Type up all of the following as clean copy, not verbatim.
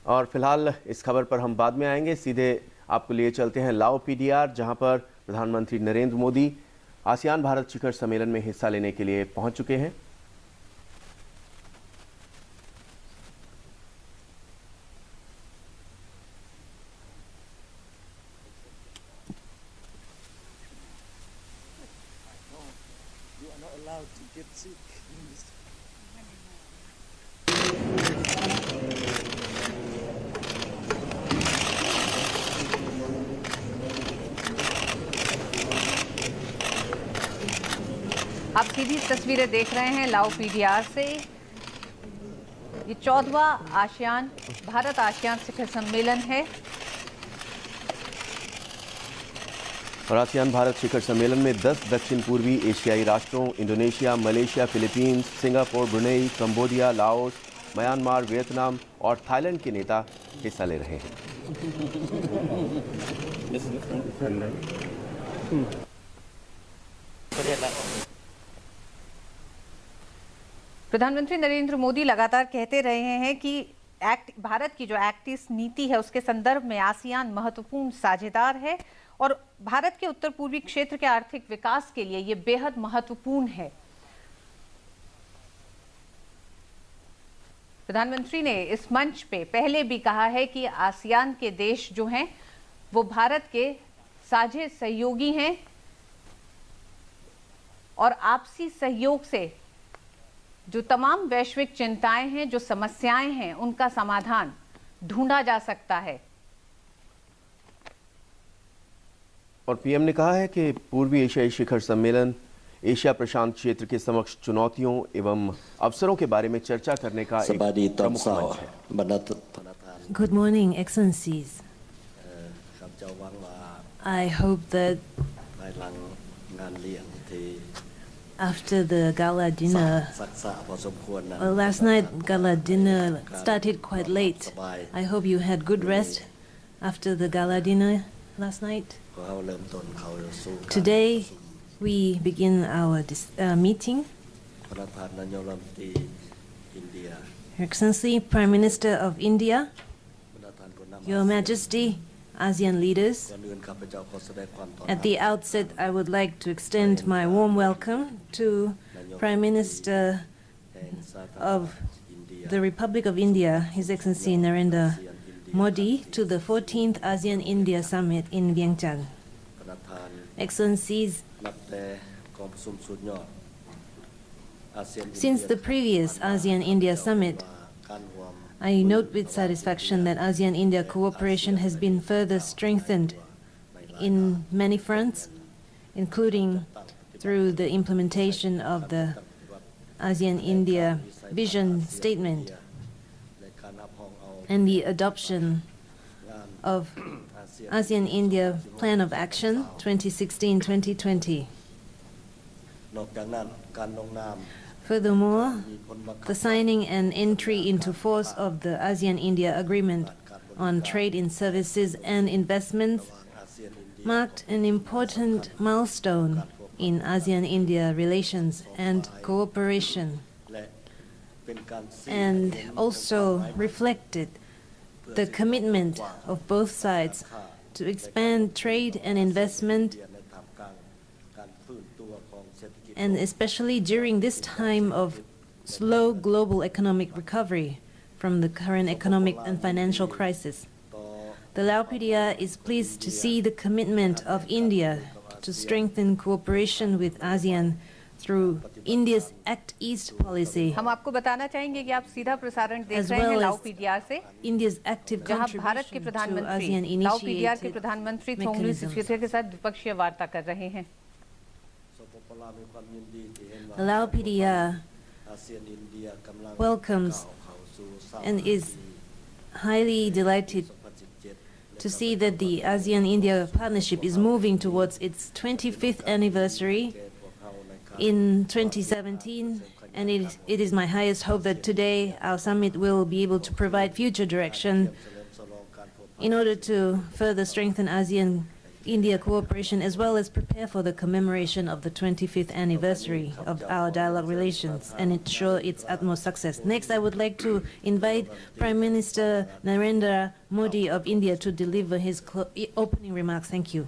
और फिलहाल इस खबर पर हम बाद में आएंगे। सीधे आपको लिए चलते हैं लाओ पीडीआर, जहां पर प्रधानमंत्री नरेंद्र मोदी आसियान भारत शिखर सम्मेलन में हिस्सा लेने के लिए पहुंच चुके हैं। आप सीधी तस्वीरें देख रहे हैं लाओ पीडीआर से। ये 14वां आसियान भारत आसियान शिखर सम्मेलन है और आसियान भारत शिखर सम्मेलन में 10 दक्षिण पूर्वी एशियाई राष्ट्रों Indonesia, Malaysia, Philippines, Singapore, Brunei, Cambodia, Laos, Myanmar, Vietnam और थाईलैंड के नेता हिस्सा ले रहे हैं। प्रधानमंत्री नरेंद्र मोदी लगातार कहते रहे हैं कि भारत की जो एक्ट ईस्ट नीति है उसके संदर्भ में आसियान महत्वपूर्ण साझेदार है और भारत के उत्तर पूर्वी क्षेत्र के आर्थिक विकास के लिए ये बेहद महत्वपूर्ण है। प्रधानमंत्री ने इस मंच पे पहले भी कहा है कि आसियान के देश जो हैं वो भारत के साझे सहयोगी हैं और आपसी सहयोग से जो तमाम वैश्विक चिंताएं हैं, जो समस्याएं हैं, उनका समाधान ढूंढा जा सकता है। और पीएम ने कहा है कि पूर्वी एशियाई शिखर सम्मेलन एशिया प्रशांत क्षेत्र के समक्ष चुनौतियों एवं अवसरों के बारे में चर्चा करने का एक प्रमुख मंच है। Good morning, Excellencies. I hope that after the gala dinner, last night gala dinner started quite late. I hope you had good rest after the gala dinner last night. Today we begin our meeting. Your Excellency, Prime Minister of India, Your Majesty, ASEAN leaders, at the outset I would like to extend my warm welcome to Prime Minister of the Republic of India, His Excellency Narendra Modi, to the 14th ASEAN-India Summit in Vientiane. Excellencies, since the previous ASEAN-India Summit, I note with satisfaction that ASEAN-India cooperation has been further strengthened in many fronts, including through the implementation of the ASEAN-India Vision Statement and the adoption of ASEAN-India Plan of Action 2016-2020. Furthermore, the signing and entry into force of the ASEAN-India Agreement on Trade in Services and Investments marked an important milestone in ASEAN-India relations and cooperation, and also reflected the commitment of both sides to expand trade and investment, and especially during this time of slow global economic recovery from the current economic and financial crisis. The Lao PDR is pleased to see the commitment of India to strengthen cooperation with ASEAN through India's Act East policy, हम आपको बताना चाहेंगे कि आप सीधा प्रसारण देख as रहे हैं well लाओ as पीडीआर से, India's active जहां भारत के contribution to प्रधानमंत्री लाओ पीडीआर के ASEAN-initiated प्रधानमंत्री थोंगलुई mechanisms. सिसोदिया के साथ द्विपक्षीय वार्ता कर रहे हैं। The Lao PDR welcomes and is highly delighted to see that the ASEAN-India partnership is moving towards its 25th anniversary in 2017, and it is my highest hope that today our summit will be able to provide future direction in order to further strengthen ASEAN India cooperation, as well as prepare for the commemoration of the 25th anniversary of our dialogue relations and ensure its utmost success. Next, I would like to invite Prime Minister Narendra Modi of India to deliver his opening remarks. Thank you.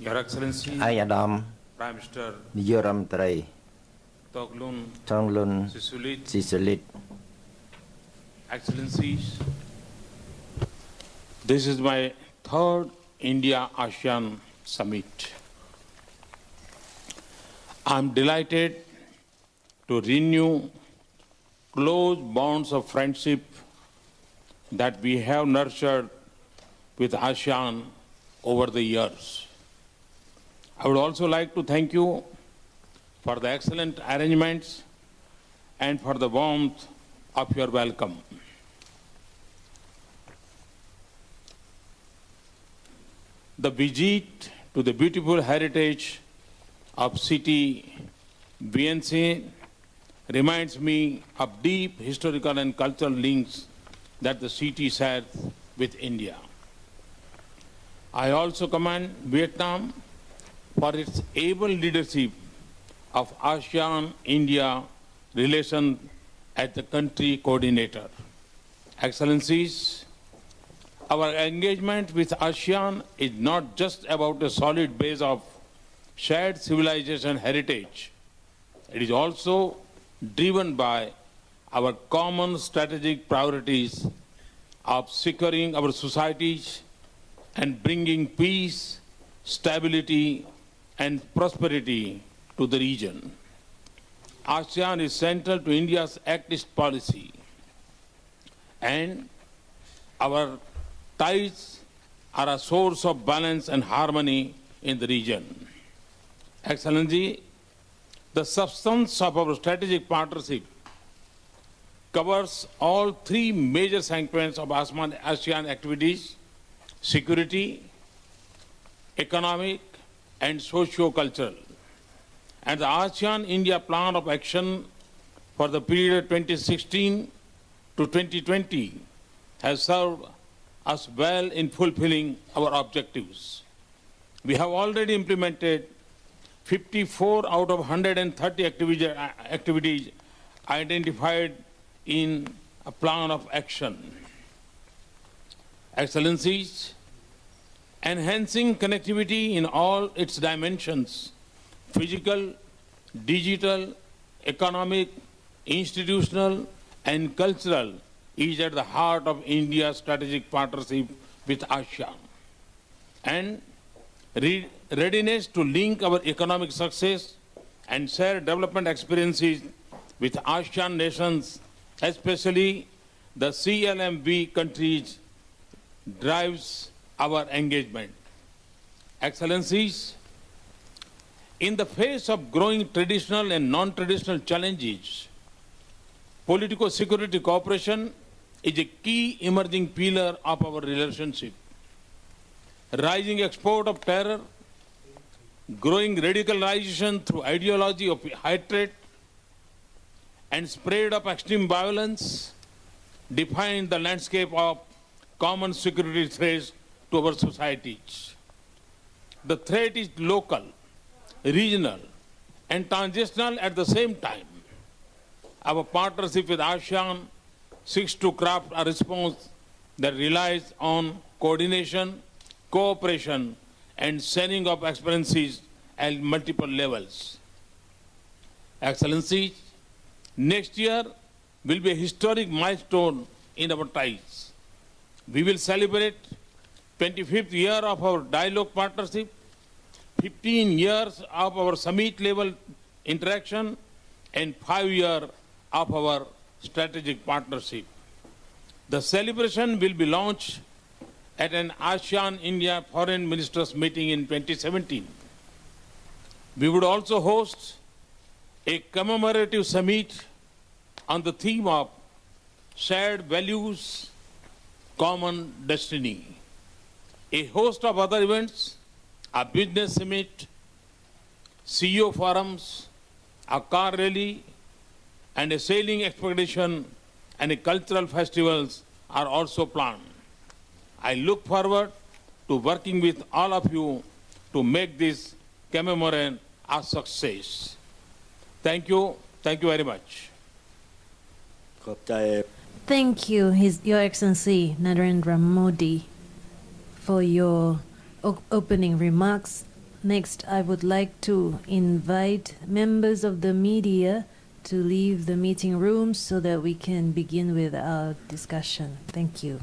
Your Excellency, ឯកឧត្តម Prime Minister នាយករដ្ឋមន្ត្រី Toglun ថងលុន Sisulit, ស៊ីសលិត Excellencies, this is my third India-ASEAN summit. I'm delighted to renew close bonds of friendship that we have nurtured with ASEAN over the years. I would also like to thank you for the excellent arrangements and for the warmth of your welcome. The visit to the beautiful heritage of city Vaiansai reminds me of deep historical and cultural links that the city shares with India. I also commend Vietnam for its able leadership of ASEAN-India relations as the country coordinator. Excellencies, our engagement with ASEAN is not just about a solid base of shared civilization heritage. It is also driven by our common strategic priorities of securing our societies and bringing peace, stability, and prosperity to the region. ASEAN is central to India's Act East policy, and our ties are a source of balance and harmony in the region. Excellency, the substance of our strategic partnership covers all three major segments of ASEAN activities: security, economic, and socio-cultural. And the ASEAN-India Plan of Action for the period 2016 to 2020 has served us well in fulfilling our objectives. We have already implemented 54 out of 130 activities identified in a plan of action. Excellencies, enhancing connectivity in all its dimensions, physical, digital, economic, institutional, and cultural, is at the heart of India's strategic partnership with ASEAN. And readiness to link our economic success and share development experiences with ASEAN nations, especially the CLMV countries, drives our engagement. Excellencies, in the face of growing traditional and non-traditional challenges, politico-security cooperation is a key emerging pillar of our relationship. Rising export of terror, growing radicalization through ideology of hatred, and spread of extreme violence define the landscape of common security threats to our societies. The threat is local, regional, and transitional at the same time. Our partnership with ASEAN seeks to craft a response that relies on coordination, cooperation, and sharing of experiences at multiple levels. Excellencies, next year will be a historic milestone in our ties. We will celebrate 25th year of our dialogue partnership, 15 years of our summit level interaction, and 5 years of our strategic partnership. The celebration will be launched at an ASEAN-India Foreign Ministers meeting in 2017. We would also host a commemorative summit on the theme of shared values, common destiny. A host of other events, a business summit, CEO forums, a car rally, and a sailing expedition and a cultural festivals are also planned. I look forward to working with all of you to make this commemoration a success. Thank you very much. ขอบใจ Thank you, Your Excellency Narendra Modi, for your opening remarks. Next, I would like to invite members of the media to leave the meeting room so that we can begin with our discussion. Thank you.